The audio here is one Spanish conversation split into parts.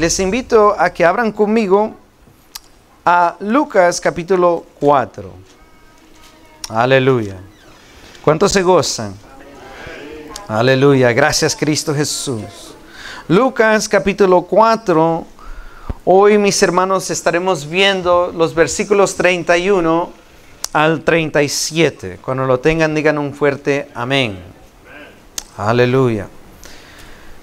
les invito a que abran conmigo a Lucas capítulo 4. Aleluya. ¿Cuántos se gozan? Aleluya. Gracias, Cristo Jesús. Lucas capítulo 4. Hoy, mis hermanos, estaremos viendo los versículos 31 al 37. Cuando lo tengan, digan un fuerte amén. Aleluya.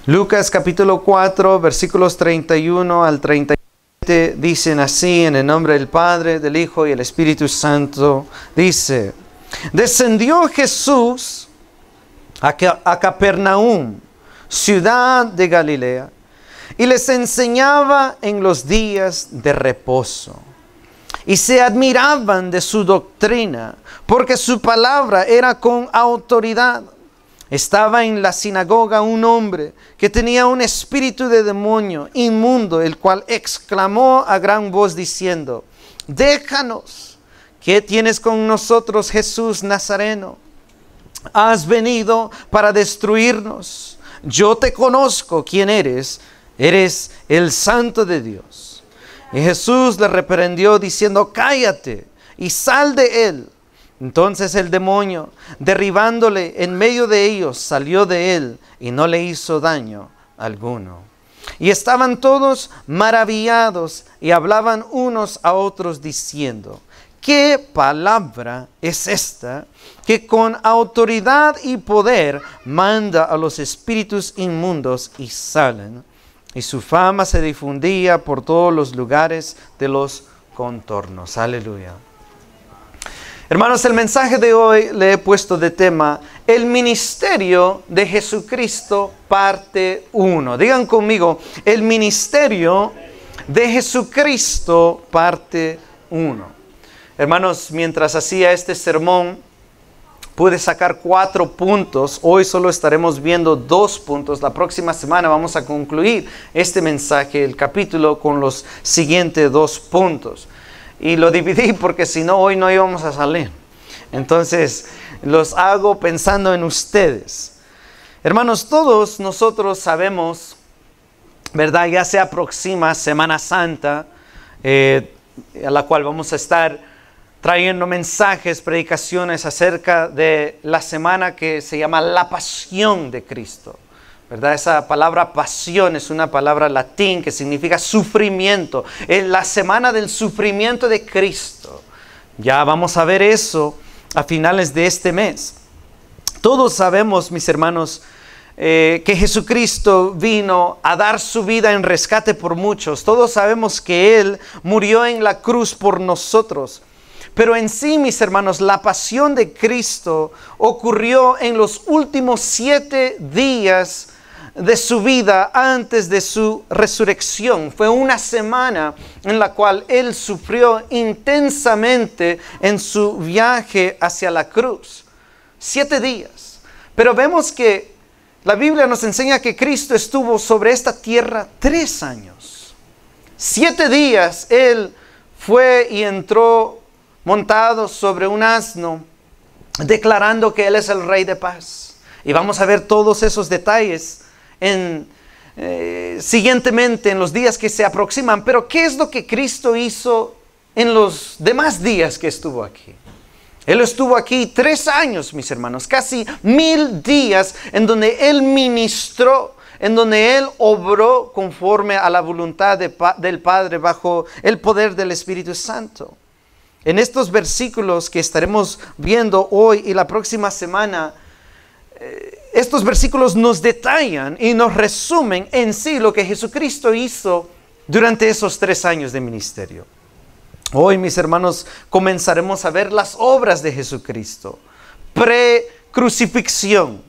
Lucas capítulo 4, versículos 31 al 37, dicen así, en el nombre del Padre, del Hijo y el Espíritu Santo. Dice: descendió Jesús a Capernaum, ciudad de Galilea, y les enseñaba en los días de reposo. Y se admiraban de su doctrina, porque su palabra era con autoridad. Estaba en la sinagoga un hombre que tenía un espíritu de demonio inmundo, el cual exclamó a gran voz diciendo: déjanos, ¿qué tienes con nosotros, Jesús Nazareno? ¿Has venido para destruirnos? Yo te conozco quién eres, eres el Santo de Dios. Y Jesús le reprendió diciendo: cállate y sal de él. Entonces el demonio, derribándole en medio de ellos, salió de él y no le hizo daño alguno. Y estaban todos maravillados y hablaban unos a otros diciendo: ¿qué palabra es esta que con autoridad y poder manda a los espíritus inmundos y salen? Y su fama se difundía por todos los lugares de los contornos. Aleluya. Hermanos, el mensaje de hoy le he puesto de tema: el ministerio de Jesucristo, parte 1. Digan conmigo: el ministerio de Jesucristo, parte 1. Hermanos, mientras hacía este sermón, pude sacar 4 puntos. Hoy solo estaremos viendo 2 puntos. La próxima semana vamos a concluir este mensaje, el capítulo, con los siguientes 2 puntos. Y lo dividí porque si no, hoy no íbamos a salir. Entonces, los hago pensando en ustedes. Hermanos, todos nosotros sabemos, ¿verdad? Ya se aproxima Semana Santa, a la cual vamos a estar trayendo mensajes, predicaciones acerca de la semana que se llama la Pasión de Cristo, ¿verdad? Esa palabra pasión es una palabra latín que significa sufrimiento. Es la semana del sufrimiento de Cristo. Ya vamos a ver eso a finales de este mes. Todos sabemos, mis hermanos, que Jesucristo vino a dar su vida en rescate por muchos. Todos sabemos que Él murió en la cruz por nosotros. Pero en sí, mis hermanos, la pasión de Cristo ocurrió en los últimos 7 días de su vida antes de su resurrección. Fue una semana en la cual Él sufrió intensamente en su viaje hacia la cruz. 7 días. Pero vemos que la Biblia nos enseña que Cristo estuvo sobre esta tierra 3 años. 7 días Él fue y entró montado sobre un asno, declarando que Él es el Rey de paz. Y vamos a ver todos esos detalles siguientemente en los días que se aproximan. Pero ¿qué es lo que Cristo hizo en los demás días que estuvo aquí? Él estuvo aquí 3 años, mis hermanos, casi 1000 días en donde Él ministró, en donde Él obró conforme a la voluntad del Padre bajo el poder del Espíritu Santo. En estos versículos que estaremos viendo hoy y la próxima semana, estos versículos nos detallan y nos resumen en sí lo que Jesucristo hizo durante esos 3 años de ministerio. Hoy, mis hermanos, comenzaremos a ver las obras de Jesucristo, pre-crucifixión.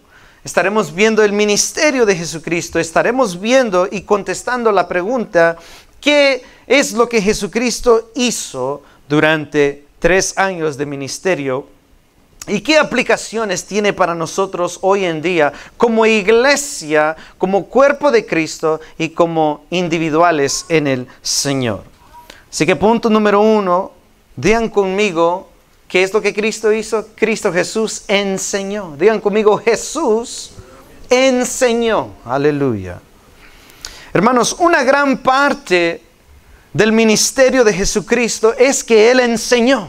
Estaremos viendo el ministerio de Jesucristo, estaremos viendo y contestando la pregunta: ¿qué es lo que Jesucristo hizo durante 3 años de ministerio? ¿Y qué aplicaciones tiene para nosotros hoy en día como iglesia, como cuerpo de Cristo y como individuales en el Señor? Así que punto número 1, digan conmigo, ¿qué es lo que Cristo hizo? Cristo Jesús enseñó. Digan conmigo, Jesús enseñó. Aleluya. Hermanos, una gran parte del ministerio de Jesucristo es que Él enseñó.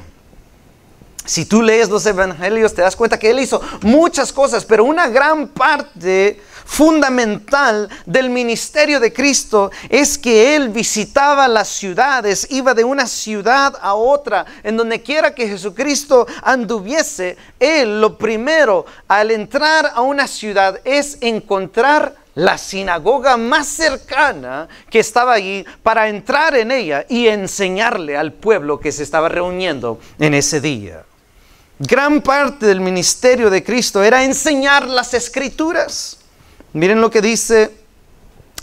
Si tú lees los evangelios te das cuenta que Él hizo muchas cosas, pero una gran parte fundamental del ministerio de Cristo es que Él visitaba las ciudades, iba de una ciudad a otra, en donde quiera que Jesucristo anduviese. Él, lo primero al entrar a una ciudad es encontrar la sinagoga más cercana que estaba allí para entrar en ella y enseñarle al pueblo que se estaba reuniendo en ese día. Gran parte del ministerio de Cristo era enseñar las Escrituras. Miren lo que dice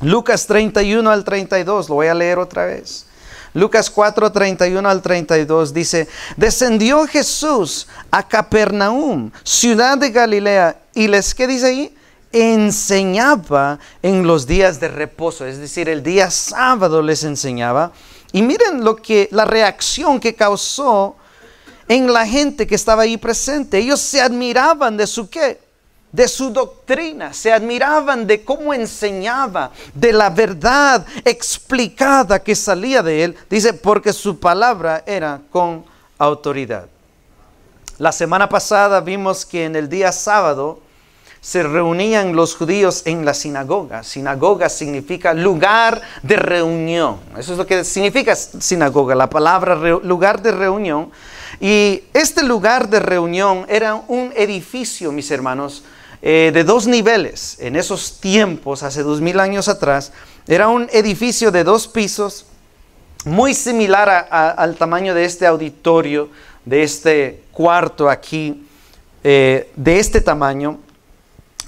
Lucas 31 al 32, lo voy a leer otra vez. Lucas 4, 31 al 32 dice: descendió Jesús a Capernaum, ciudad de Galilea, y ¿qué dice ahí? Enseñaba en los días de reposo, es decir, el día sábado les enseñaba. Y miren la reacción que causó en la gente que estaba ahí presente. Ellos se admiraban de su ¿qué? De su doctrina, se admiraban de cómo enseñaba, de la verdad explicada que salía de él. Dice, porque su palabra era con autoridad. La semana pasada vimos que en el día sábado se reunían los judíos en la sinagoga. Sinagoga significa lugar de reunión. Eso es lo que significa sinagoga, la palabra lugar de reunión. Y este lugar de reunión era un edificio, mis hermanos, de 2 niveles. En esos tiempos, hace 2000 años atrás, era un edificio de 2 pisos, muy similar al tamaño de este auditorio, de este cuarto aquí, de este tamaño.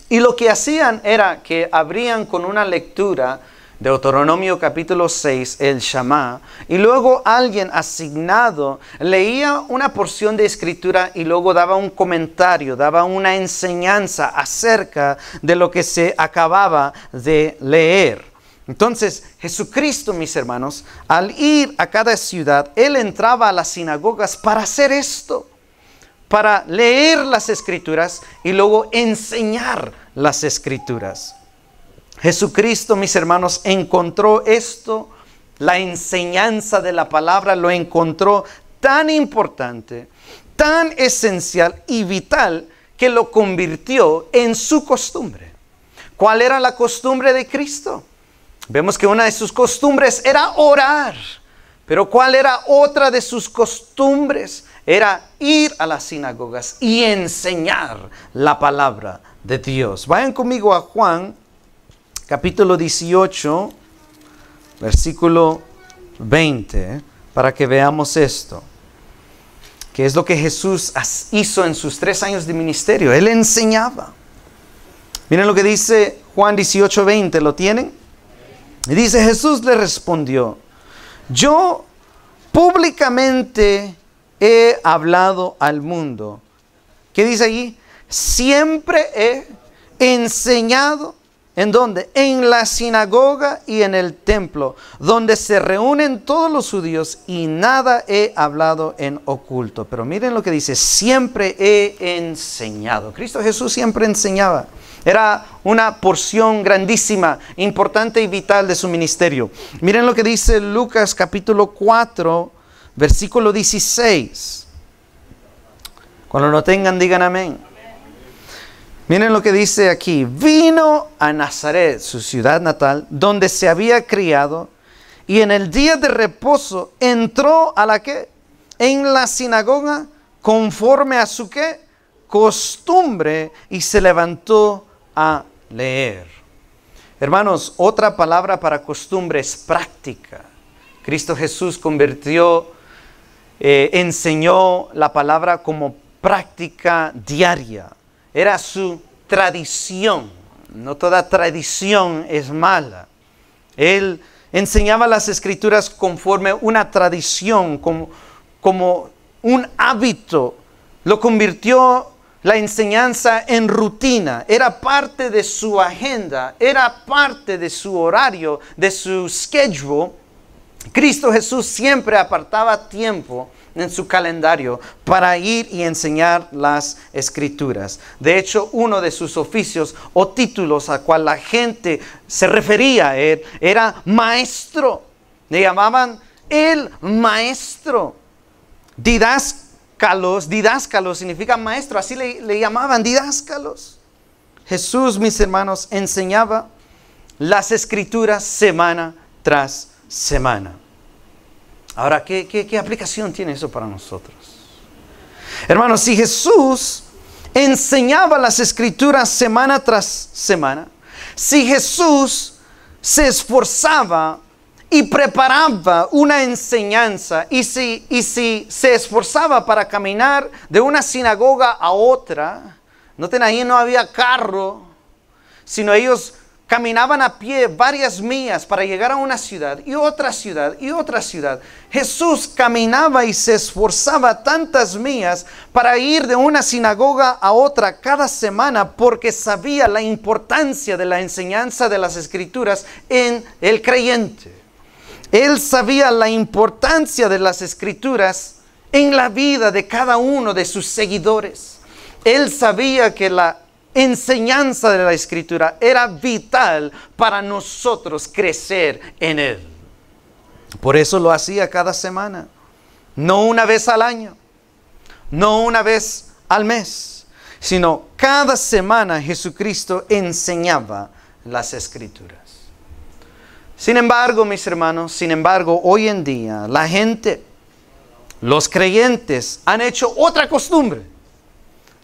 Y lo que hacían era que abrían con una lectura de Deuteronomio capítulo 6, el Shama, y luego alguien asignado leía una porción de escritura y luego daba un comentario, daba una enseñanza acerca de lo que se acababa de leer. Entonces, Jesucristo, mis hermanos, al ir a cada ciudad, Él entraba a las sinagogas para hacer esto, para leer las escrituras y luego enseñar las escrituras. Jesucristo, mis hermanos, encontró esto, la enseñanza de la palabra, lo encontró tan importante, tan esencial y vital, que lo convirtió en su costumbre. ¿Cuál era la costumbre de Cristo? Vemos que una de sus costumbres era orar. Pero ¿cuál era otra de sus costumbres? Era ir a las sinagogas y enseñar la palabra de Dios. Vayan conmigo a Juan, capítulo 18, versículo 20, para que veamos esto. ¿Qué es lo que Jesús hizo en sus 3 años de ministerio? Él enseñaba. Miren lo que dice Juan 18, 20, ¿lo tienen? Y dice, Jesús le respondió: yo públicamente he hablado al mundo. ¿Qué dice allí? Siempre he enseñado. ¿En dónde? En la sinagoga y en el templo, donde se reúnen todos los judíos, y nada he hablado en oculto. Pero miren lo que dice: siempre he enseñado. Cristo Jesús siempre enseñaba. Era una porción grandísima, importante y vital de su ministerio. Miren lo que dice Lucas capítulo 4, versículo 16. Cuando lo tengan, digan amén. Miren lo que dice aquí: vino a Nazaret, su ciudad natal, donde se había criado, y en el día de reposo entró a la ¿qué? En la sinagoga, conforme a su ¿qué? Costumbre, y se levantó a leer. Hermanos, otra palabra para costumbre es práctica. Cristo Jesús enseñó la palabra como práctica diaria. Era su tradición. No toda tradición es mala. Él enseñaba las escrituras conforme una tradición, como un hábito. Lo convirtió la enseñanza en rutina. Era parte de su agenda, era parte de su horario, de su schedule. Cristo Jesús siempre apartaba tiempo en su calendario para ir y enseñar las Escrituras. De hecho, uno de sus oficios o títulos a cual la gente se refería a él era maestro. Le llamaban el maestro. Didáscalos significa maestro, así le llamaban, didáscalos. Jesús, mis hermanos, enseñaba las Escrituras semana tras semana. Ahora, ¿qué aplicación tiene eso para nosotros? Hermanos, si Jesús enseñaba las Escrituras semana tras semana, si Jesús se esforzaba y preparaba una enseñanza, y si se esforzaba para caminar de una sinagoga a otra, noten ahí no había carro, sino ellos caminaban a pie varias millas para llegar a una ciudad y otra ciudad y otra ciudad. Jesús caminaba y se esforzaba tantas millas para ir de una sinagoga a otra cada semana porque sabía la importancia de la enseñanza de las Escrituras en el creyente. Él sabía la importancia de las Escrituras en la vida de cada uno de sus seguidores. Él sabía que la enseñanza de la Escritura era vital para nosotros crecer en Él. Por eso lo hacía cada semana, no una vez al año, no una vez al mes, sino cada semana Jesucristo enseñaba las Escrituras. Sin embargo, mis hermanos, hoy en día la gente, los creyentes han hecho otra costumbre.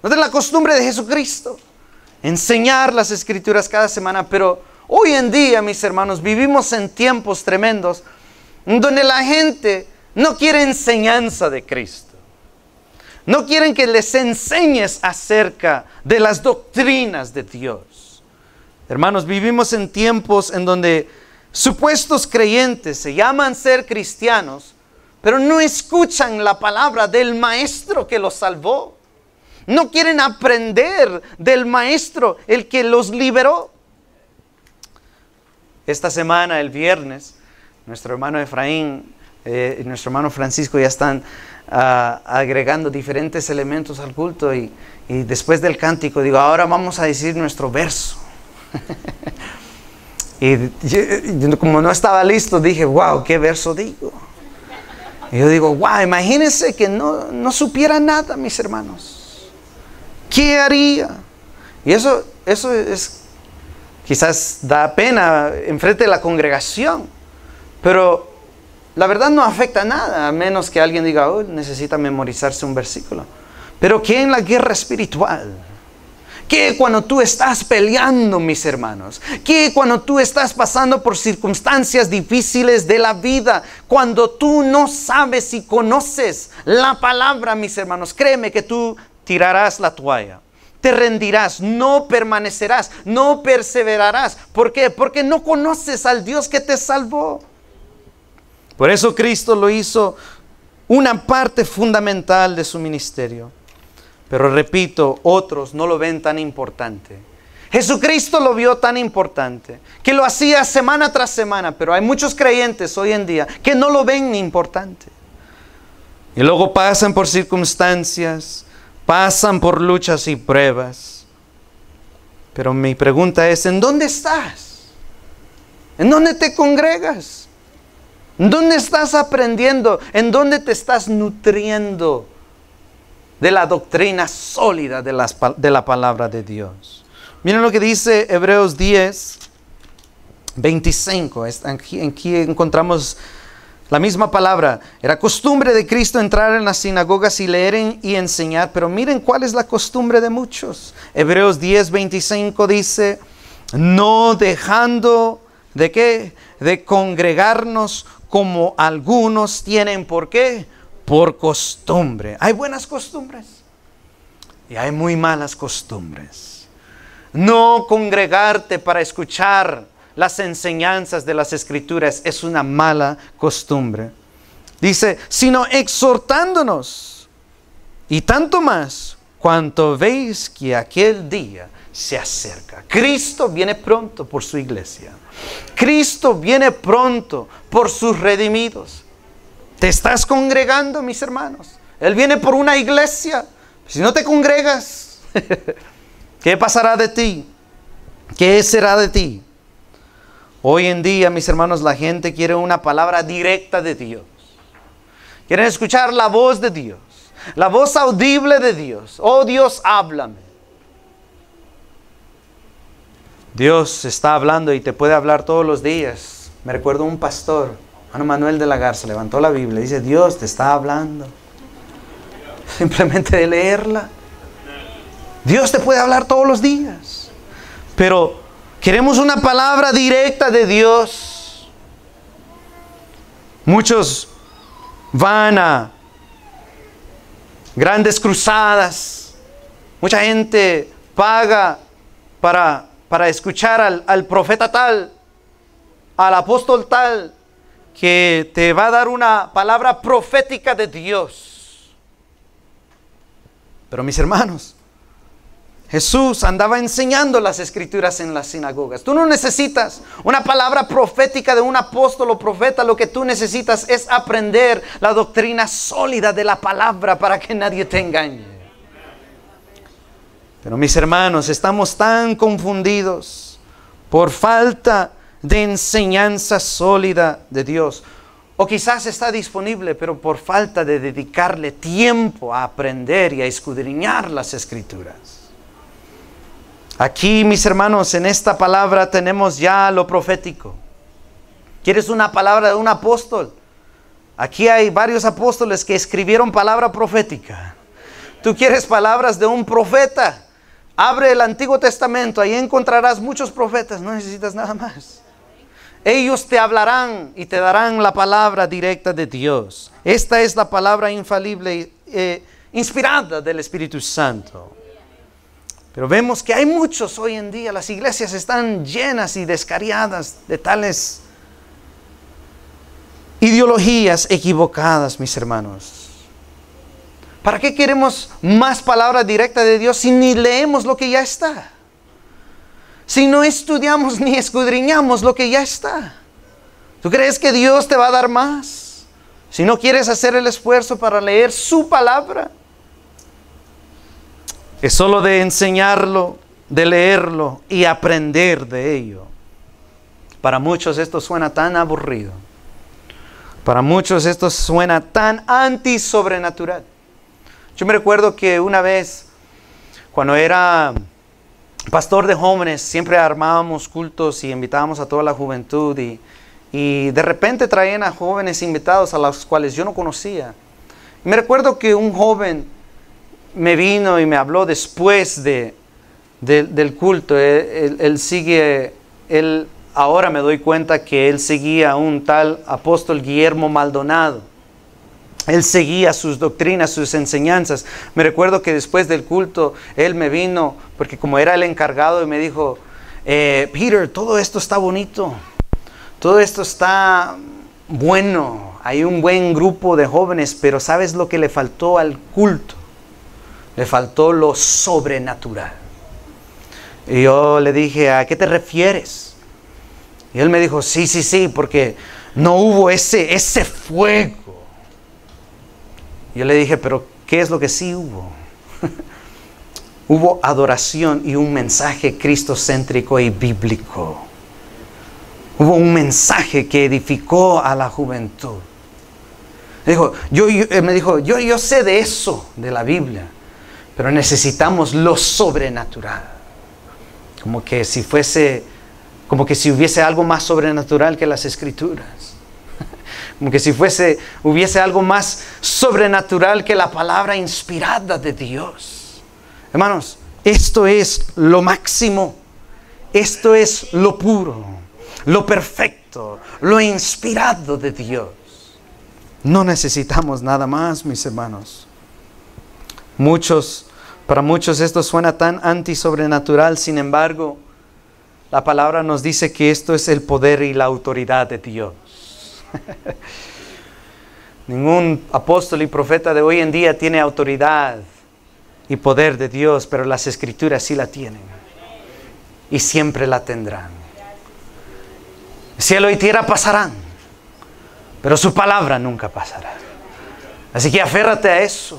No es la costumbre de Jesucristo, enseñar las Escrituras cada semana, pero hoy en día, mis hermanos, vivimos en tiempos tremendos donde la gente no quiere enseñanza de Cristo. No quieren que les enseñes acerca de las doctrinas de Dios. Hermanos, vivimos en tiempos en donde supuestos creyentes se llaman ser cristianos, pero no escuchan la palabra del Maestro que los salvó. No quieren aprender del Maestro, el que los liberó. Esta semana, el viernes, nuestro hermano Efraín y nuestro hermano Francisco ya están agregando diferentes elementos al culto. Y después del cántico, digo, ahora vamos a decir nuestro verso. Y yo, como no estaba listo, dije, wow, ¿qué verso digo? Y yo digo, wow, imagínense que no supiera nada, mis hermanos. ¿Qué haría? Y eso es, quizás da pena enfrente de la congregación, pero la verdad no afecta nada, a menos que alguien diga, oh, necesita memorizarse un versículo. Pero ¿qué en la guerra espiritual? ¿Qué cuando tú estás peleando, mis hermanos? ¿Qué cuando tú estás pasando por circunstancias difíciles de la vida? Cuando tú no sabes y conoces la palabra, mis hermanos, créeme que tú tirarás la toalla, te rendirás, no permanecerás, no perseverarás. ¿Por qué? Porque no conoces al Dios que te salvó. Por eso Cristo lo hizo una parte fundamental de su ministerio. Pero repito, otros no lo ven tan importante. Jesucristo lo vio tan importante, que lo hacía semana tras semana, pero hay muchos creyentes hoy en día que no lo ven importante. Y luego pasan por circunstancias, pasan por luchas y pruebas. Pero mi pregunta es, ¿en dónde estás? ¿En dónde te congregas? ¿En dónde estás aprendiendo? ¿En dónde te estás nutriendo de la doctrina sólida de la palabra de Dios? Miren lo que dice Hebreos 10, 25. Aquí encontramos la misma palabra. Era costumbre de Cristo entrar en las sinagogas y leer y enseñar, pero miren cuál es la costumbre de muchos. Hebreos 10, 25 dice, no dejando de qué, de congregarnos como algunos tienen. ¿Por qué? Por costumbre. Hay buenas costumbres y hay muy malas costumbres. No congregarte para escuchar las enseñanzas de las Escrituras es una mala costumbre. Dice, sino exhortándonos, y tanto más cuanto veis que aquel día se acerca. Cristo viene pronto por su iglesia. Cristo viene pronto por sus redimidos. ¿Te estás congregando, mis hermanos? Él viene por una iglesia. Si no te congregas, ¿qué pasará de ti? ¿Qué será de ti? Hoy en día, mis hermanos, la gente quiere una palabra directa de Dios. Quieren escuchar la voz de Dios, la voz audible de Dios. Oh Dios, háblame. Dios está hablando y te puede hablar todos los días. Me recuerdo un pastor, hermano Manuel de la Garza, levantó la Biblia y dice, Dios te está hablando. Simplemente de leerla. Dios te puede hablar todos los días. Pero queremos una palabra directa de Dios. Muchos van a grandes cruzadas. Mucha gente paga para escuchar al profeta tal, al apóstol tal, que te va a dar una palabra profética de Dios. Pero mis hermanos, Jesús andaba enseñando las escrituras en las sinagogas. Tú no necesitas una palabra profética de un apóstol o profeta. Lo que tú necesitas es aprender la doctrina sólida de la palabra para que nadie te engañe. Pero mis hermanos, estamos tan confundidos por falta de enseñanza sólida de Dios. O quizás está disponible, pero por falta de dedicarle tiempo a aprender y a escudriñar las escrituras. Aquí, mis hermanos, en esta palabra tenemos ya lo profético. ¿Quieres una palabra de un apóstol? Aquí hay varios apóstoles que escribieron palabra profética. ¿Tú quieres palabras de un profeta? Abre el Antiguo Testamento, ahí encontrarás muchos profetas, no necesitas nada más. Ellos te hablarán y te darán la palabra directa de Dios. Esta es la palabra infalible, inspirada del Espíritu Santo. Pero vemos que hay muchos hoy en día, las iglesias están llenas y descariadas de tales ideologías equivocadas, mis hermanos. ¿Para qué queremos más palabra directa de Dios si ni leemos lo que ya está? Si no estudiamos ni escudriñamos lo que ya está. ¿Tú crees que Dios te va a dar más si no quieres hacer el esfuerzo para leer su palabra? Es solo de enseñarlo, de leerlo y aprender de ello. Para muchos esto suena tan aburrido. Para muchos esto suena tan antisobrenatural. Yo me recuerdo que una vez, cuando era pastor de jóvenes, siempre armábamos cultos y invitábamos a toda la juventud. Y de repente traían a jóvenes invitados a los cuales yo no conocía. Y me recuerdo que un joven me vino y me habló después del culto. Él ahora me doy cuenta que él seguía a un tal apóstol Guillermo Maldonado. Él seguía sus doctrinas, sus enseñanzas. Me recuerdo que después del culto, él me vino, porque como era el encargado, y me dijo, Peter, todo esto está bonito. Todo esto está bueno. Hay un buen grupo de jóvenes, pero ¿sabes lo que le faltó al culto? Le faltó lo sobrenatural. Y yo le dije, ¿a qué te refieres? Y él me dijo, sí, porque no hubo ese fuego. Yo le dije, pero ¿qué es lo que sí hubo? Hubo adoración y un mensaje cristocéntrico y bíblico. Hubo un mensaje que edificó a la juventud. Me dijo, yo sé de eso, de la Biblia, pero necesitamos lo sobrenatural. Como que si hubiese algo más sobrenatural que las Escrituras. Como que si hubiese algo más sobrenatural que la palabra inspirada de Dios. Hermanos, esto es lo máximo. Esto es lo puro, lo perfecto, lo inspirado de Dios. No necesitamos nada más, mis hermanos. Para muchos esto suena tan antisobrenatural, sin embargo, la palabra nos dice que esto es el poder y la autoridad de Dios. Ningún apóstol y profeta de hoy en día tiene autoridad y poder de Dios, pero las Escrituras sí la tienen y siempre la tendrán. Cielo y tierra pasarán, pero su palabra nunca pasará. Así que aférrate a eso.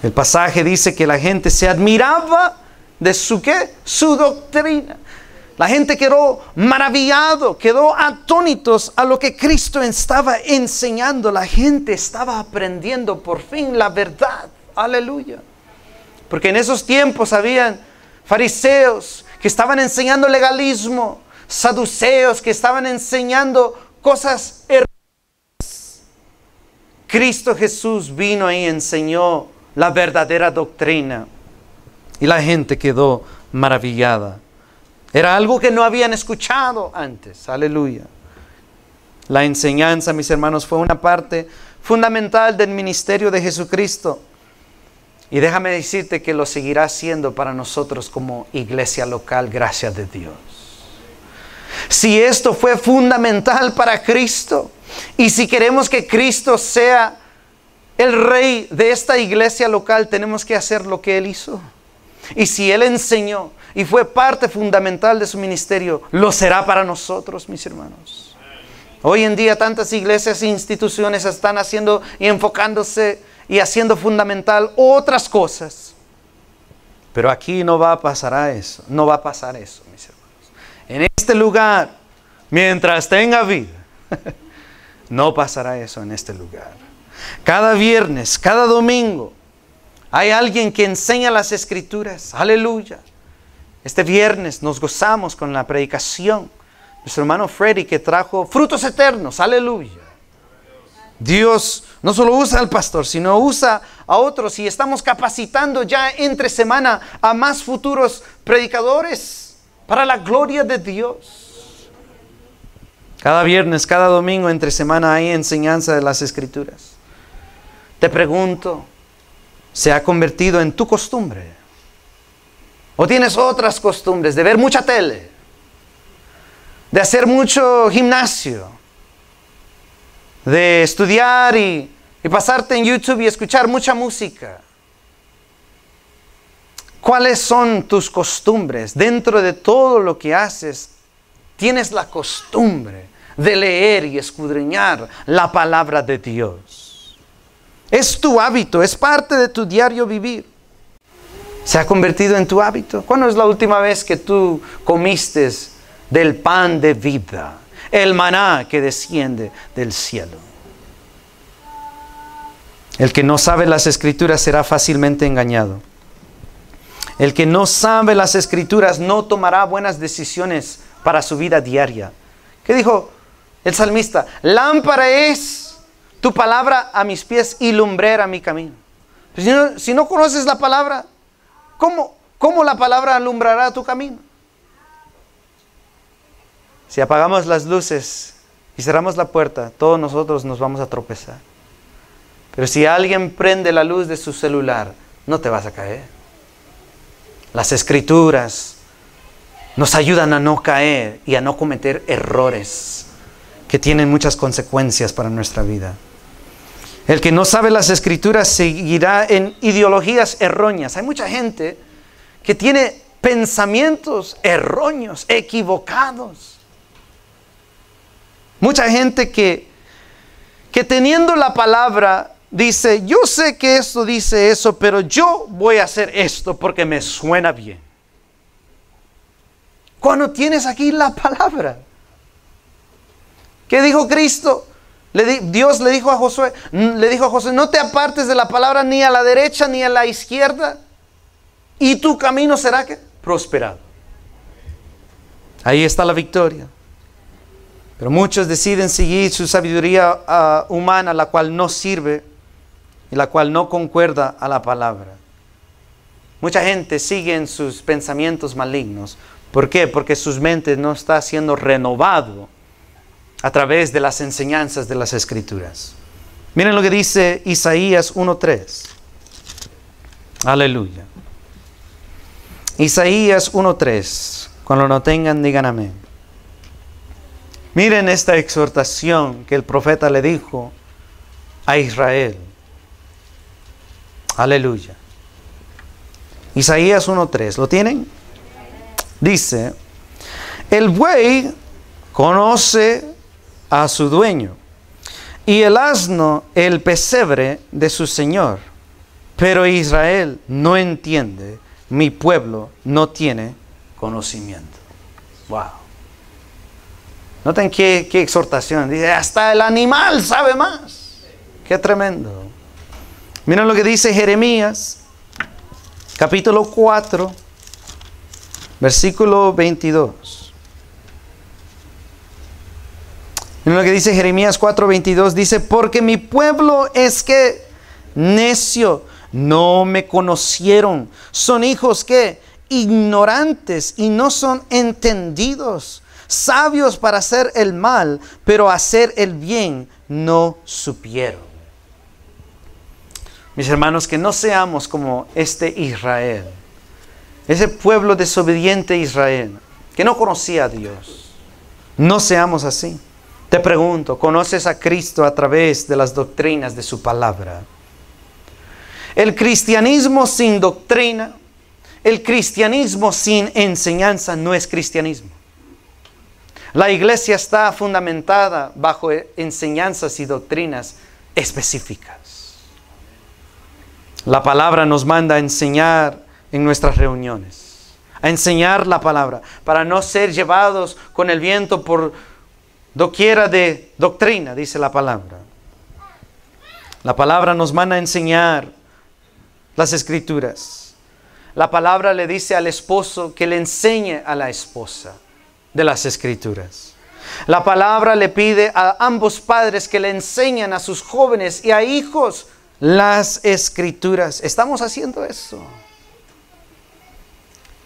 El pasaje dice que la gente se admiraba de su ¿qué? Su doctrina. La gente quedó maravillado, quedó atónitos a lo que Cristo estaba enseñando. La gente estaba aprendiendo por fin la verdad. Aleluya. Porque en esos tiempos habían fariseos que estaban enseñando legalismo, saduceos que estaban enseñando cosas erróneas. Cristo Jesús vino y enseñó la verdadera doctrina y la gente quedó maravillada. Era algo que no habían escuchado antes. Aleluya. La enseñanza, mis hermanos, fue una parte fundamental del ministerio de Jesucristo. Y déjame decirte que lo seguirá siendo para nosotros como iglesia local, gracias de Dios. Si esto fue fundamental para Cristo, y si queremos que Cristo sea el rey de esta iglesia local, tenemos que hacer lo que Él hizo. Y si Él enseñó y fue parte fundamental de su ministerio, lo será para nosotros, mis hermanos. Hoy en día tantas iglesias e instituciones están haciendo y enfocándose y haciendo fundamental otras cosas. Pero aquí no va a pasar eso. No va a pasar eso, mis hermanos. En este lugar, mientras tenga vida, no pasará eso en este lugar. Cada viernes, cada domingo, hay alguien que enseña las Escrituras. Aleluya. Este viernes nos gozamos con la predicación. Nuestro hermano Freddy que trajo frutos eternos. Aleluya. Dios no solo usa al pastor, sino usa a otros. Y estamos capacitando ya entre semana a más futuros predicadores para la gloria de Dios. Cada viernes, cada domingo, entre semana hay enseñanza de las Escrituras. Te pregunto, ¿se ha convertido en tu costumbre? ¿O tienes otras costumbres de ver mucha tele? De hacer mucho gimnasio? De estudiar y pasarte en YouTube y escuchar mucha música? ¿Cuáles son tus costumbres? Dentro de todo lo que haces, tienes la costumbre de leer y escudriñar la palabra de Dios. Es tu hábito, es parte de tu diario vivir. ¿Se ha convertido en tu hábito? ¿Cuándo es la última vez que tú comiste del pan de vida? El maná que desciende del cielo. El que no sabe las Escrituras será fácilmente engañado. El que no sabe las Escrituras no tomará buenas decisiones para su vida diaria. ¿Qué dijo el salmista? Lámpara es tu palabra a mis pies y lumbrera mi camino. Si no conoces la palabra, ¿cómo la palabra alumbrará tu camino? Si apagamos las luces y cerramos la puerta, todos nosotros nos vamos a tropezar. Pero si alguien prende la luz de su celular, no te vas a caer. Las Escrituras nos ayudan a no caer y a no cometer errores que tienen muchas consecuencias para nuestra vida. El que no sabe las Escrituras seguirá en ideologías erróneas. Hay mucha gente que tiene pensamientos erróneos, equivocados. Mucha gente que teniendo la palabra dice, yo sé que esto dice eso, pero yo voy a hacer esto porque me suena bien. Cuando tienes aquí la palabra. ¿Qué dijo Cristo? Dios le dijo a Josué, no te apartes de la palabra ni a la derecha ni a la izquierda, y tu camino será ¿qué? Prosperado. Ahí está la victoria. Pero muchos deciden seguir su sabiduría humana, la cual no sirve y la cual no concuerda a la palabra. Mucha gente sigue en sus pensamientos malignos. ¿Por qué? Porque sus mentes no están siendo renovado a través de las enseñanzas de las Escrituras. Miren lo que dice Isaías 1:3. Aleluya. Isaías 1:3. Cuando lo tengan, digan amén. Miren esta exhortación que el profeta le dijo a Israel. Aleluya. Isaías 1:3. ¿Lo tienen? Dice, el buey conoce a su dueño, y el asno el pesebre de su señor. Pero Israel no entiende, mi pueblo no tiene conocimiento. Wow. Noten qué exhortación. Dice, hasta el animal sabe más. Qué tremendo. Miren lo que dice Jeremías, capítulo 4, versículo 22. Miren lo que dice Jeremías 4:22. Dice, porque mi pueblo es que necio, no me conocieron. Son hijos que ignorantes y no son entendidos. Sabios para hacer el mal, pero hacer el bien no supieron. Mis hermanos, que no seamos como este Israel, ese pueblo desobediente Israel, que no conocía a Dios. No seamos así. Te pregunto, ¿conoces a Cristo a través de las doctrinas de su palabra? El cristianismo sin doctrina, el cristianismo sin enseñanza no es cristianismo. La iglesia está fundamentada bajo enseñanzas y doctrinas específicas. La palabra nos manda a enseñar en nuestras reuniones, a enseñar la palabra, para no ser llevados con el viento por doquiera de doctrina, dice la palabra. La palabra nos manda a enseñar las escrituras. La palabra le dice al esposo que le enseñe a la esposa de las escrituras. La palabra le pide a ambos padres que le enseñen a sus jóvenes y a hijos las escrituras. ¿Estamos haciendo eso?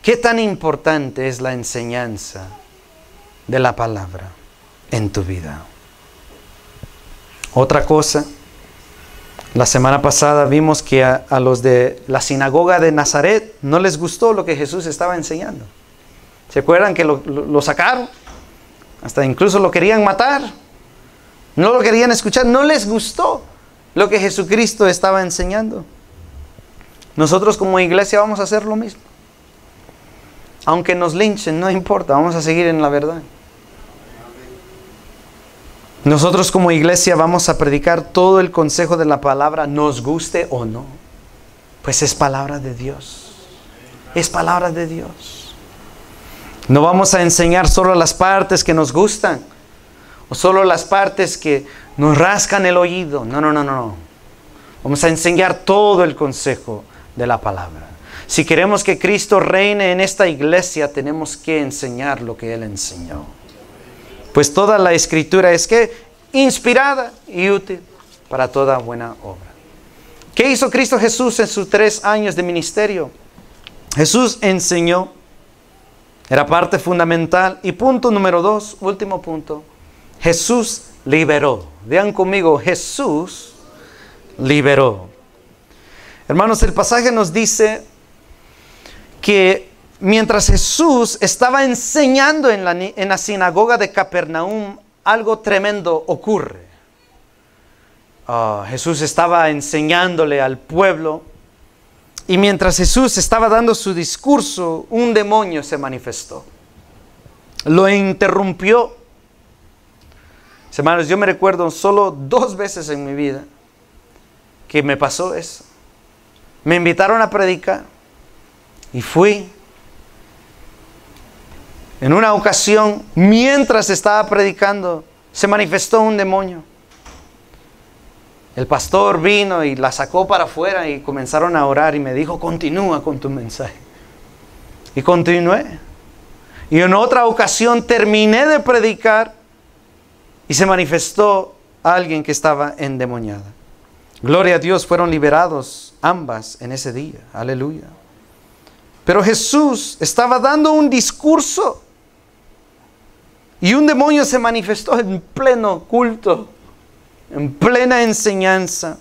¿Qué tan importante es la enseñanza de la palabra en tu vida? Otra cosa, la semana pasada vimos que a los de la sinagoga de Nazaret no les gustó lo que Jesús estaba enseñando. ¿Se acuerdan que lo sacaron? Hasta incluso lo querían matar. No lo querían escuchar. No les gustó lo que Jesucristo estaba enseñando. Nosotros como iglesia vamos a hacer lo mismo. Aunque nos linchen, no importa. Vamos a seguir en la verdad. Nosotros como iglesia vamos a predicar todo el consejo de la palabra, nos guste o no. Pues es palabra de Dios. Es palabra de Dios. No vamos a enseñar solo las partes que nos gustan o solo las partes que nos rascan el oído. No. Vamos a enseñar todo el consejo de la palabra. Si queremos que Cristo reine en esta iglesia, tenemos que enseñar lo que Él enseñó. Pues toda la escritura es que inspirada y útil para toda buena obra. ¿Qué hizo Cristo Jesús en sus 3 años de ministerio? Jesús enseñó. Era parte fundamental. Y punto número 2, último punto. Jesús liberó. Vean conmigo, Jesús liberó. Hermanos, el pasaje nos dice que mientras Jesús estaba enseñando en la sinagoga de Capernaum, algo tremendo ocurre. Jesús estaba enseñándole al pueblo. Y mientras Jesús estaba dando su discurso, un demonio se manifestó. Lo interrumpió. Hermanos, yo me recuerdo solo 2 veces en mi vida que me pasó eso. Me invitaron a predicar y fui. En una ocasión, mientras estaba predicando, se manifestó un demonio. El pastor vino y la sacó para afuera y comenzaron a orar y me dijo, continúa con tu mensaje. Y continué. Y en otra ocasión terminé de predicar y se manifestó alguien que estaba endemoniada. Gloria a Dios, fueron liberados ambas en ese día. Aleluya. Pero Jesús estaba dando un discurso y un demonio se manifestó en pleno culto, en plena enseñanza.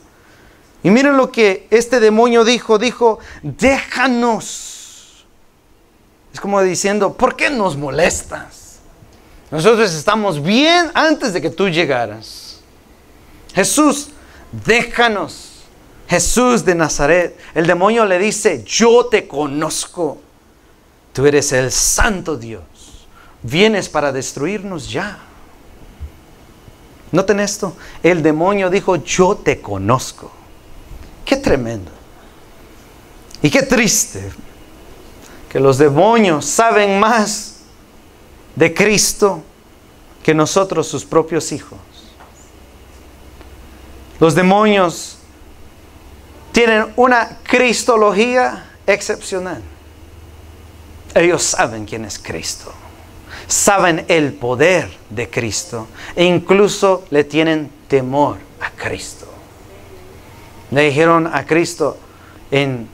Y miren lo que este demonio dijo. Dijo, déjanos. Es como diciendo, ¿por qué nos molestas? Nosotros estamos bien antes de que tú llegaras. Jesús, déjanos. Jesús de Nazaret, el demonio le dice, yo te conozco. Tú eres el santo Dios. Vienes para destruirnos ya. Noten esto. El demonio dijo, yo te conozco. Qué tremendo. Y qué triste que los demonios saben más de Cristo que nosotros, sus propios hijos. Los demonios tienen una cristología excepcional. Ellos saben quién es Cristo. Saben el poder de Cristo. E incluso le tienen temor a Cristo. Le dijeron a Cristo en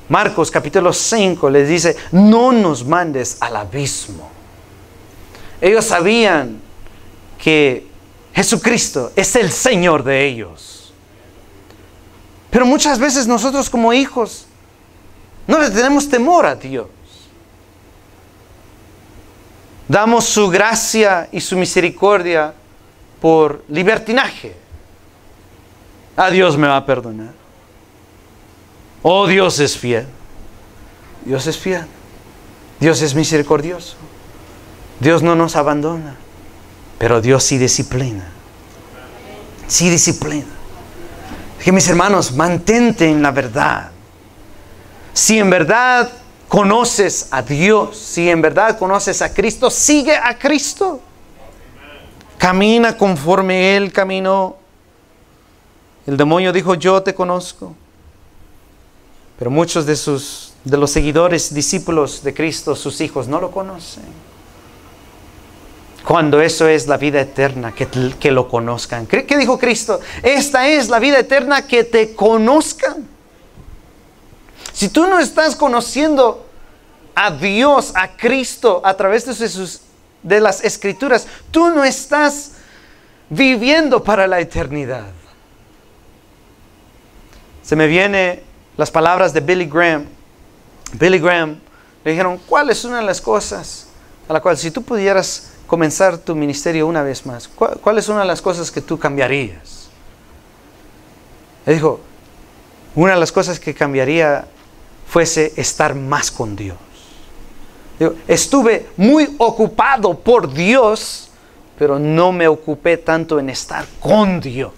Marcos capítulo 5, les dice, no nos mandes al abismo. Ellos sabían que Jesucristo es el Señor de ellos. Pero muchas veces nosotros como hijos no le tenemos temor a Dios. Damos su gracia y su misericordia por libertinaje. Ah, Dios me va a perdonar. Oh, Dios es fiel. Dios es fiel. Dios es misericordioso. Dios no nos abandona. Pero Dios sí disciplina. Sí disciplina. Que mis hermanos, mantente en la verdad. Si en verdad conoces a Dios, si en verdad conoces a Cristo, sigue a Cristo. Camina conforme Él caminó. El demonio dijo, yo te conozco. Pero muchos de los seguidores, discípulos de Cristo, sus hijos, no lo conocen. Cuando eso es la vida eterna, que lo conozcan. ¿Qué dijo Cristo? Esta es la vida eterna, que te conozcan. Si tú no estás conociendo a Dios, a Cristo, a través de las Escrituras, tú no estás viviendo para la eternidad. Se me vienen las palabras de Billy Graham. Billy Graham le dijeron, ¿cuál es una de las cosas a la cual si tú pudieras comenzar tu ministerio una vez más, ¿cuál es una de las cosas que tú cambiarías? Él dijo, una de las cosas que cambiaría fuese estar más con Dios. Digo, estuve muy ocupado por Dios, pero no me ocupé tanto en estar con Dios.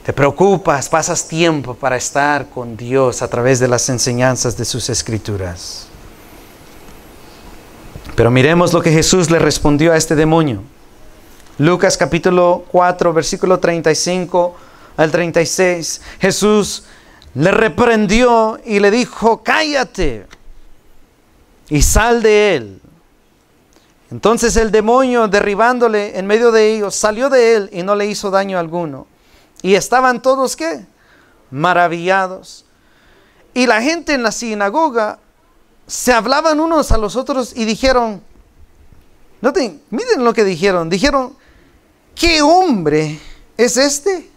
Te preocupas, pasas tiempo para estar con Dios a través de las enseñanzas de sus Escrituras. Pero miremos lo que Jesús le respondió a este demonio. Lucas capítulo 4, versículo 35 al 36. Jesús le reprendió y le dijo, cállate y sal de él. Entonces el demonio, derribándole en medio de ellos, salió de él y no le hizo daño alguno. Y estaban todos, ¿qué? Maravillados. Y la gente en la sinagoga se hablaban unos a los otros y dijeron, miren lo que dijeron. Dijeron, ¿qué hombre es este?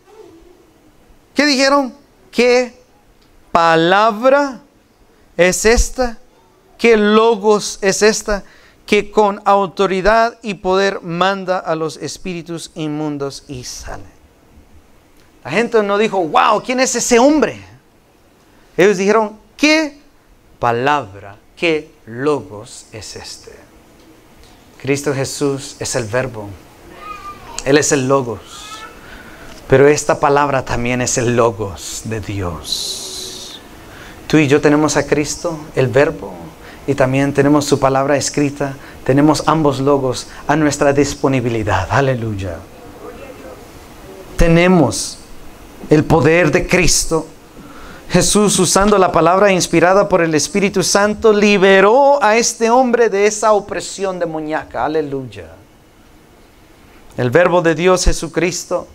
¿Qué dijeron? ¿Qué palabra es esta? ¿Qué logos es esta? Que con autoridad y poder manda a los espíritus inmundos y salen. La gente no dijo, wow, ¿quién es ese hombre? Ellos dijeron, ¿qué palabra, qué logos es este? Cristo Jesús es el verbo. Él es el logos. Pero esta palabra también es el logos de Dios. Tú y yo tenemos a Cristo, el verbo, y también tenemos su palabra escrita. Tenemos ambos logos a nuestra disponibilidad. Aleluya. Tenemos el poder de Cristo. Jesús, usando la palabra inspirada por el Espíritu Santo, liberó a este hombre de esa opresión demoníaca. Aleluya. El verbo de Dios, Jesucristo,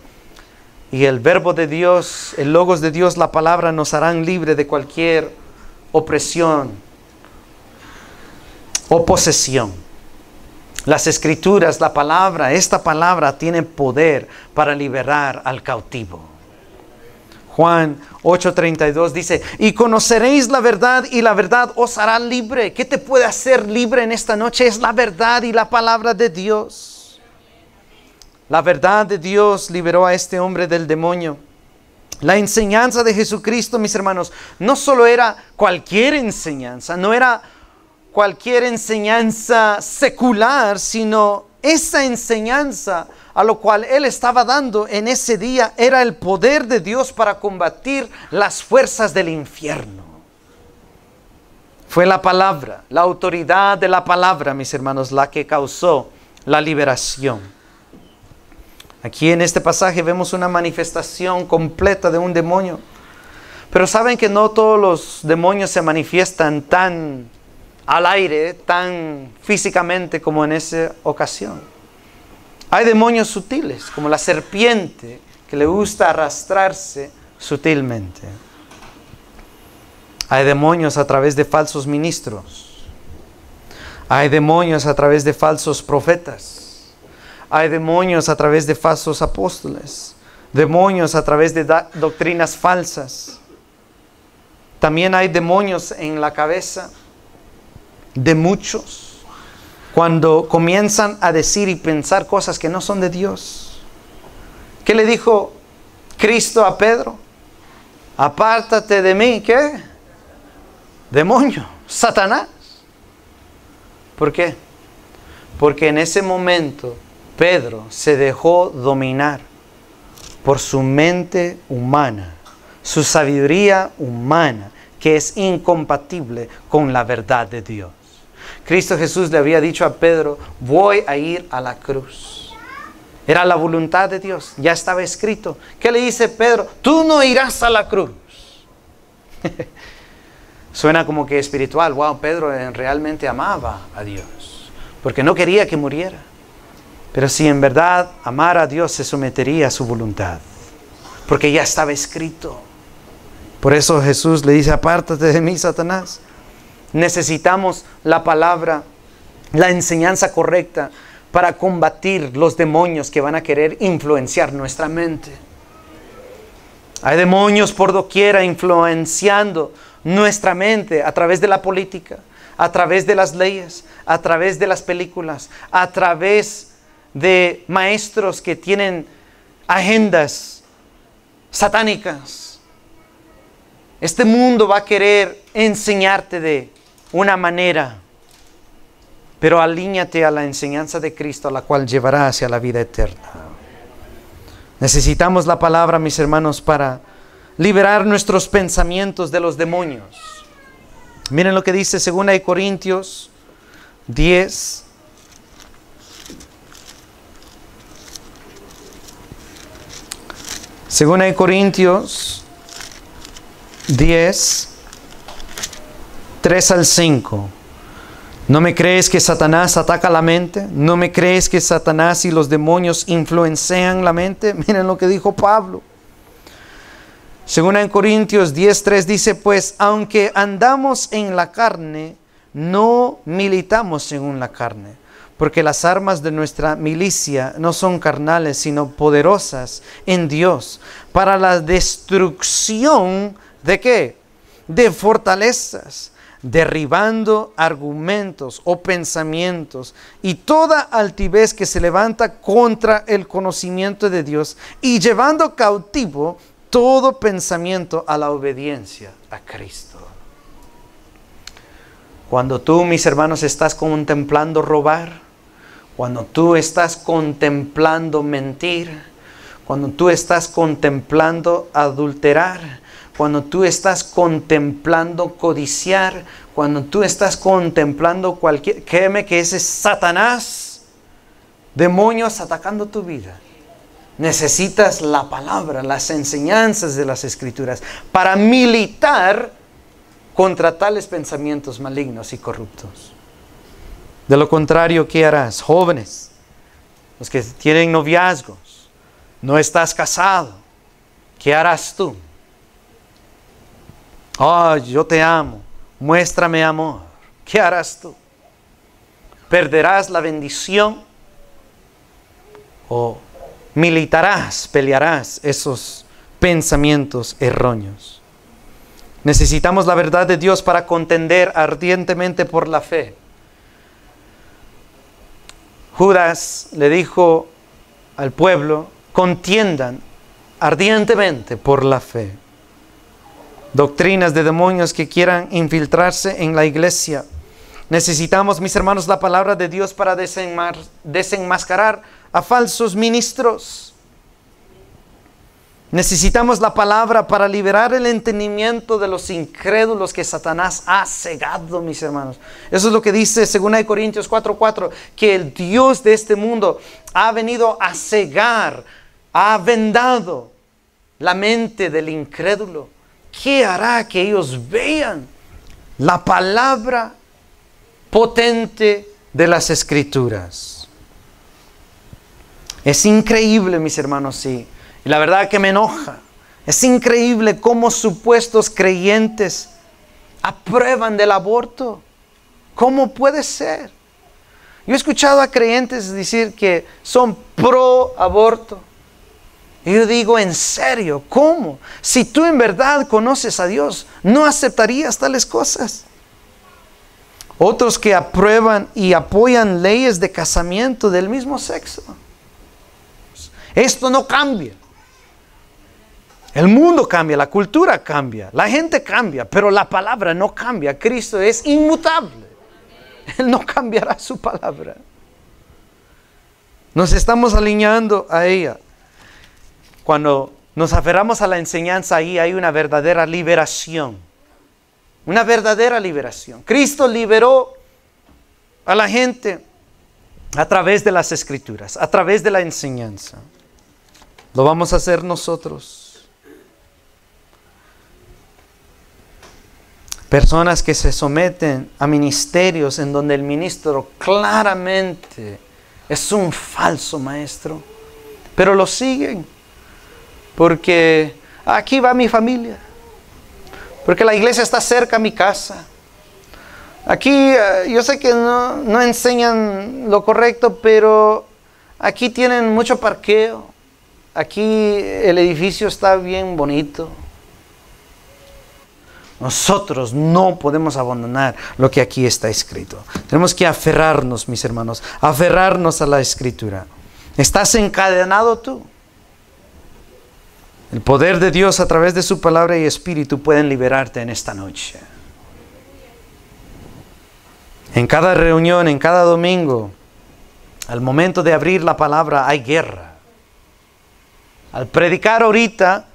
y el verbo de Dios, el logos de Dios, la palabra, nos harán libre de cualquier opresión o posesión. Las Escrituras, la palabra, esta palabra tiene poder para liberar al cautivo. Juan 8:32 dice, y conoceréis la verdad y la verdad os hará libre. ¿Qué te puede hacer libre en esta noche? Es la verdad y la palabra de Dios. La verdad de Dios liberó a este hombre del demonio. La enseñanza de Jesucristo, mis hermanos, no solo era cualquier enseñanza, no era cualquier enseñanza secular, sino esa enseñanza a lo cual Él estaba dando en ese día era el poder de Dios para combatir las fuerzas del infierno. Fue la palabra, la autoridad de la palabra, mis hermanos, la que causó la liberación. Aquí en este pasaje vemos una manifestación completa de un demonio. Pero saben que no todos los demonios se manifiestan tan al aire, tan físicamente como en esa ocasión. Hay demonios sutiles, como la serpiente, que le gusta arrastrarse sutilmente. Hay demonios a través de falsos ministros. Hay demonios a través de falsos profetas. Hay demonios a través de falsos apóstoles. Demonios a través de doctrinas falsas. También hay demonios en la cabeza de muchos cuando comienzan a decir y pensar cosas que no son de Dios. ¿Qué le dijo Cristo a Pedro? Apártate de mí, ¿qué? Demonio, Satanás. ¿Por qué? Porque en ese momento Pedro se dejó dominar por su mente humana, su sabiduría humana, que es incompatible con la verdad de Dios. Cristo Jesús le había dicho a Pedro, voy a ir a la cruz. Era la voluntad de Dios, ya estaba escrito. ¿Qué le dice Pedro? Tú no irás a la cruz. Suena como que espiritual. Wow, Pedro realmente amaba a Dios, porque no quería que muriera. Pero si en verdad amara a Dios, se sometería a su voluntad, porque ya estaba escrito. Por eso Jesús le dice, apártate de mí, Satanás. Necesitamos la palabra, la enseñanza correcta para combatir los demonios que van a querer influenciar nuestra mente. Hay demonios por doquiera influenciando nuestra mente a través de la política, a través de las leyes, a través de las películas, a través de maestros que tienen agendas satánicas. Este mundo va a querer enseñarte de una manera, pero alíñate a la enseñanza de Cristo, a la cual llevará hacia la vida eterna. Necesitamos la palabra, mis hermanos, para liberar nuestros pensamientos de los demonios. Miren lo que dice 2 Corintios 10. Segunda de Corintios 10, 3 al 5. ¿No me crees que Satanás ataca la mente? ¿No me crees que Satanás y los demonios influencian la mente? Miren lo que dijo Pablo. Segunda en Corintios 10:3 dice, pues aunque andamos en la carne, no militamos según la carne, porque las armas de nuestra milicia no son carnales, sino poderosas en Dios, para la destrucción ¿de qué? De fortalezas, derribando argumentos o pensamientos y toda altivez que se levanta contra el conocimiento de Dios, y llevando cautivo todo pensamiento a la obediencia a Cristo. Cuando tú, mis hermanos, estás contemplando robar, cuando tú estás contemplando mentir, cuando tú estás contemplando adulterar, cuando tú estás contemplando codiciar, cuando tú estás contemplando cualquier... Créeme que ese es Satanás, demonios atacando tu vida. Necesitas la palabra, las enseñanzas de las Escrituras para militar contra tales pensamientos malignos y corruptos. De lo contrario, ¿qué harás? Jóvenes, los que tienen noviazgos, no estás casado, ¿qué harás tú? Oh, yo te amo, muéstrame amor. ¿Qué harás tú? ¿Perderás la bendición? ¿O militarás, pelearás esos pensamientos erróneos? Necesitamos la verdad de Dios para contender ardientemente por la fe. Judas le dijo al pueblo, contiendan ardientemente por la fe. Doctrinas de demonios que quieran infiltrarse en la iglesia. Necesitamos, mis hermanos, la palabra de Dios para desenmascarar a falsos ministros. Necesitamos la palabra para liberar el entendimiento de los incrédulos que Satanás ha cegado, mis hermanos. Eso es lo que dice 2 Corintios 4:4, que el Dios de este mundo ha venido a cegar, ha vendado la mente del incrédulo. ¿Qué hará que ellos vean la palabra potente de las Escrituras? Es increíble, mis hermanos, sí. Y la verdad que me enoja. Es increíble cómo supuestos creyentes aprueban del aborto. ¿Cómo puede ser? Yo he escuchado a creyentes decir que son pro aborto. Y yo digo, ¿en serio? ¿Cómo? Si tú en verdad conoces a Dios, no aceptarías tales cosas. Otros que aprueban y apoyan leyes de casamiento del mismo sexo. Esto no cambia. El mundo cambia, la cultura cambia, la gente cambia, pero la palabra no cambia. Cristo es inmutable. Él no cambiará su palabra. Nos estamos alineando a ella. Cuando nos aferramos a la enseñanza, ahí hay una verdadera liberación. Una verdadera liberación. Cristo liberó a la gente a través de las Escrituras, a través de la enseñanza. Lo vamos a hacer nosotros. Personas que se someten a ministerios en donde el ministro claramente es un falso maestro, pero lo siguen. Porque aquí va mi familia. Porque la iglesia está cerca a mi casa. Aquí yo sé que no enseñan lo correcto, pero aquí tienen mucho parqueo. Aquí el edificio está bien bonito. Nosotros no podemos abandonar lo que aquí está escrito. Tenemos que aferrarnos, mis hermanos, aferrarnos a la Escritura. ¿Estás encadenado tú? El poder de Dios a través de su palabra y espíritu pueden liberarte en esta noche. En cada reunión, en cada domingo, al momento de abrir la palabra hay guerra. Al predicar ahorita,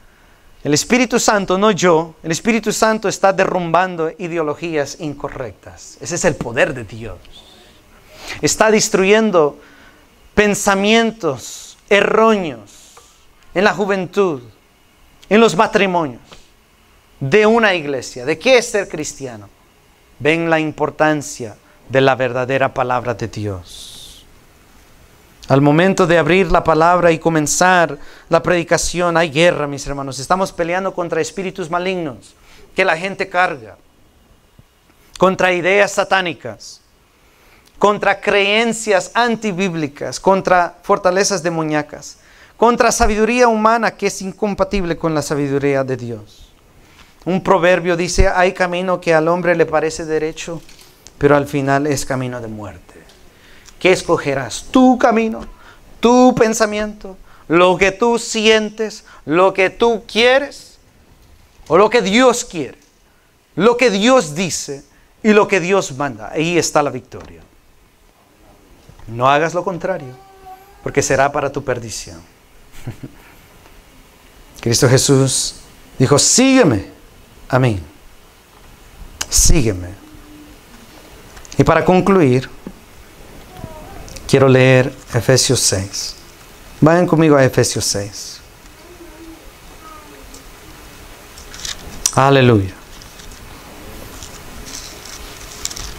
el Espíritu Santo, no yo, el Espíritu Santo está derrumbando ideologías incorrectas. Ese es el poder de Dios. Está destruyendo pensamientos erróneos en la juventud, en los matrimonios de una iglesia. ¿De qué es ser cristiano? Ven la importancia de la verdadera palabra de Dios. Al momento de abrir la palabra y comenzar la predicación, hay guerra, mis hermanos. Estamos peleando contra espíritus malignos que la gente carga, contra ideas satánicas, contra creencias antibíblicas, contra fortalezas demoníacas, contra sabiduría humana que es incompatible con la sabiduría de Dios. Un proverbio dice, hay camino que al hombre le parece derecho, pero al final es camino de muerte. ¿Qué escogerás? ¿Tu camino? ¿Tu pensamiento? ¿Lo que tú sientes? ¿Lo que tú quieres? ¿O lo que Dios quiere? Lo que Dios dice y lo que Dios manda. Ahí está la victoria. No hagas lo contrario, porque será para tu perdición. Cristo Jesús dijo, sígueme a mí. Sígueme. Y para concluir, quiero leer Efesios 6. Vayan conmigo a Efesios 6. Aleluya.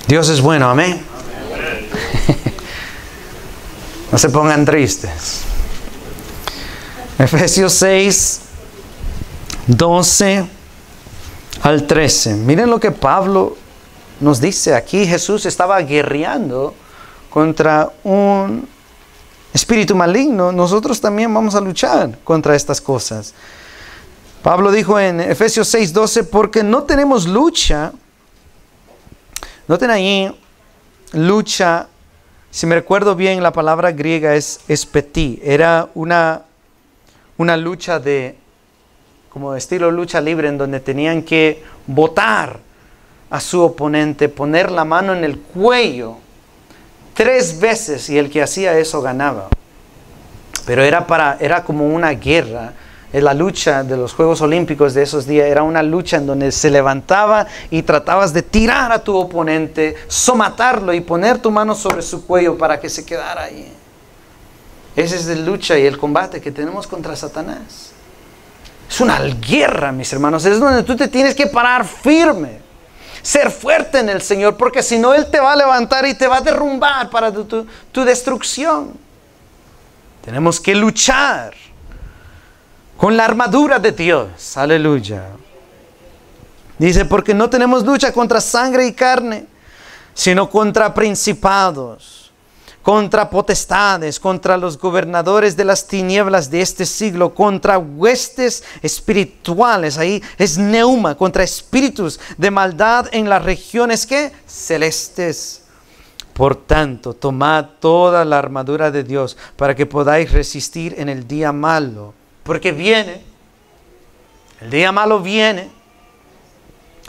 Dios es bueno, amén. No se pongan tristes. Efesios 6, 12 al 13. Miren lo que Pablo nos dice aquí. Jesús estaba guerreando contra un espíritu maligno. Nosotros también vamos a luchar contra estas cosas. Pablo dijo en Efesios 6, 12, porque no tenemos lucha. Noten ahí, lucha. Si me recuerdo bien, la palabra griega es peti. Era una una lucha como estilo lucha libre, en donde tenían que botar a su oponente, poner la mano en el cuello 3 veces, y el que hacía eso ganaba. Pero era como una guerra. La lucha de los Juegos Olímpicos de esos días era una lucha en donde se levantaba y tratabas de tirar a tu oponente, somatarlo y poner tu mano sobre su cuello para que se quedara ahí. Esa es la lucha y el combate que tenemos contra Satanás. Es una guerra, mis hermanos. Es donde tú te tienes que parar firme, ser fuerte en el Señor, porque si no, Él te va a levantar y te va a derrumbar para tu destrucción. Tenemos que luchar con la armadura de Dios. Aleluya. Dice, porque no tenemos lucha contra sangre y carne, sino contra principados, contra potestades, contra los gobernadores de las tinieblas de este siglo, contra huestes espirituales. Ahí es neuma, contra espíritus de maldad en las regiones ¿qué? Celestes. Por tanto, tomad toda la armadura de Dios para que podáis resistir en el día malo. Porque viene, el día malo viene.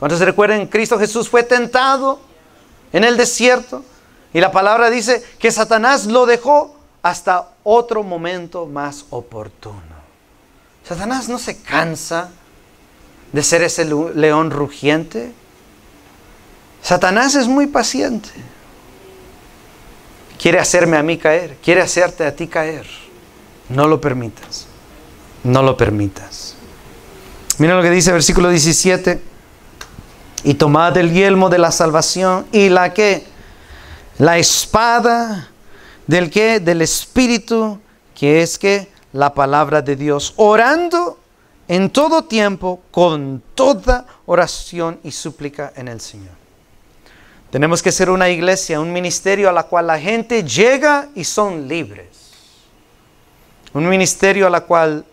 ¿Cuántos se recuerdan? Cristo Jesús fue tentado en el desierto. Y la palabra dice que Satanás lo dejó hasta otro momento más oportuno. Satanás no se cansa de ser ese león rugiente. Satanás es muy paciente. Quiere hacerme a mí caer. Quiere hacerte a ti caer. No lo permitas. No lo permitas. Mira lo que dice el versículo 17. Y tomad el yelmo de la salvación y la que... la espada del que, del Espíritu, que es que la palabra de Dios, orando en todo tiempo con toda oración y súplica en el Señor. Tenemos que ser una iglesia, un ministerio a la cual la gente llega y son libres. Un ministerio a la cual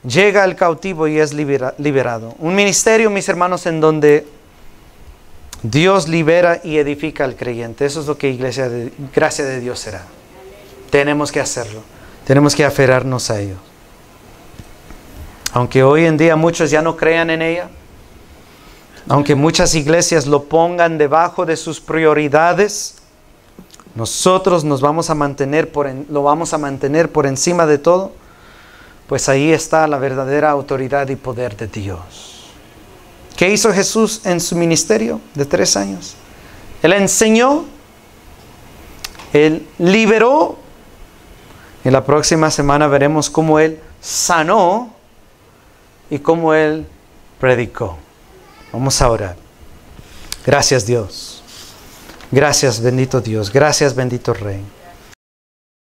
llega el cautivo y es liberado. Un ministerio, mis hermanos, en donde Dios libera y edifica al creyente. Eso es lo que iglesia de gracia de Dios será. Tenemos que hacerlo. Tenemos que aferrarnos a ello. Aunque hoy en día muchos ya no crean en ella, aunque muchas iglesias lo pongan debajo de sus prioridades, nosotros nos vamos a mantener lo vamos a mantener por encima de todo, pues ahí está la verdadera autoridad y poder de Dios. ¿Qué hizo Jesús en su ministerio de 3 años? Él enseñó, Él liberó, y la próxima semana veremos cómo Él sanó y cómo Él predicó. Vamos a orar. Gracias, Dios. Gracias, bendito Dios. Gracias, bendito Rey.